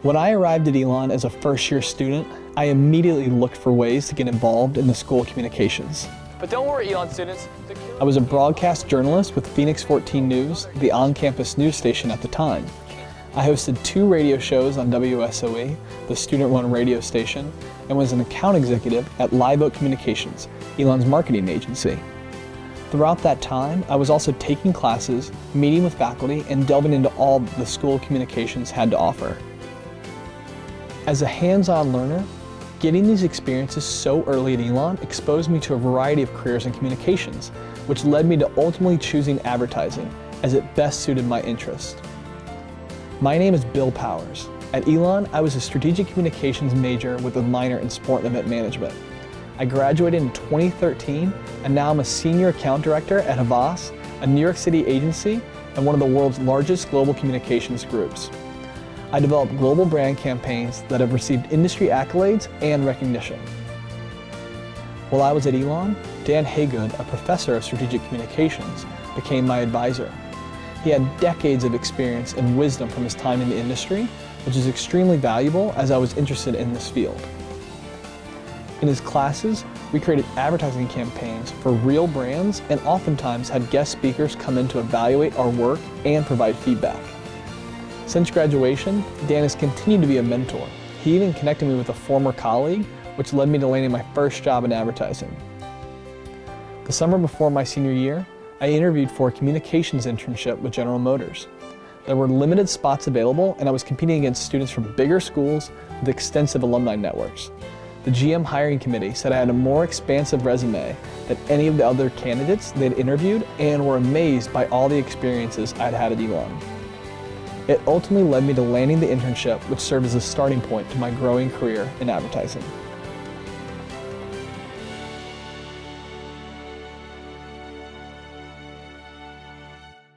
When I arrived at Elon as a first-year student, I immediately looked for ways to get involved in the school communications. But don't worry, Elon students. I was a broadcast journalist with Phoenix 14 News, the on-campus news station at the time. I hosted 2 radio shows on WSOE, the student-run radio station, and was an account executive at Live Oak Communications, Elon's marketing agency. Throughout that time, I was also taking classes, meeting with faculty, and delving into all the school communications had to offer. As a hands-on learner, getting these experiences so early at Elon exposed me to a variety of careers in communications, which led me to ultimately choosing advertising as it best suited my interest. My name is Bill Powers. At Elon, I was a strategic communications major with a minor in sport and event management. I graduated in 2013, and now I'm a senior account director at Havas, a New York City agency and one of the world's largest global communications groups. I develop global brand campaigns that have received industry accolades and recognition. While I was at Elon, Dan Haygood, a professor of strategic communications, became my advisor. He had decades of experience and wisdom from his time in the industry, which is extremely valuable as I was interested in this field. In his classes, we created advertising campaigns for real brands and oftentimes had guest speakers come in to evaluate our work and provide feedback. Since graduation, Dan has continued to be a mentor. He even connected me with a former colleague, which led me to landing my first job in advertising. The summer before my senior year, I interviewed for a communications internship with General Motors. There were limited spots available, and I was competing against students from bigger schools with extensive alumni networks. The GM hiring committee said I had a more expansive resume than any of the other candidates they'd interviewed and were amazed by all the experiences I'd had at Elon. It ultimately led me to landing the internship, which served as a starting point to my growing career in advertising.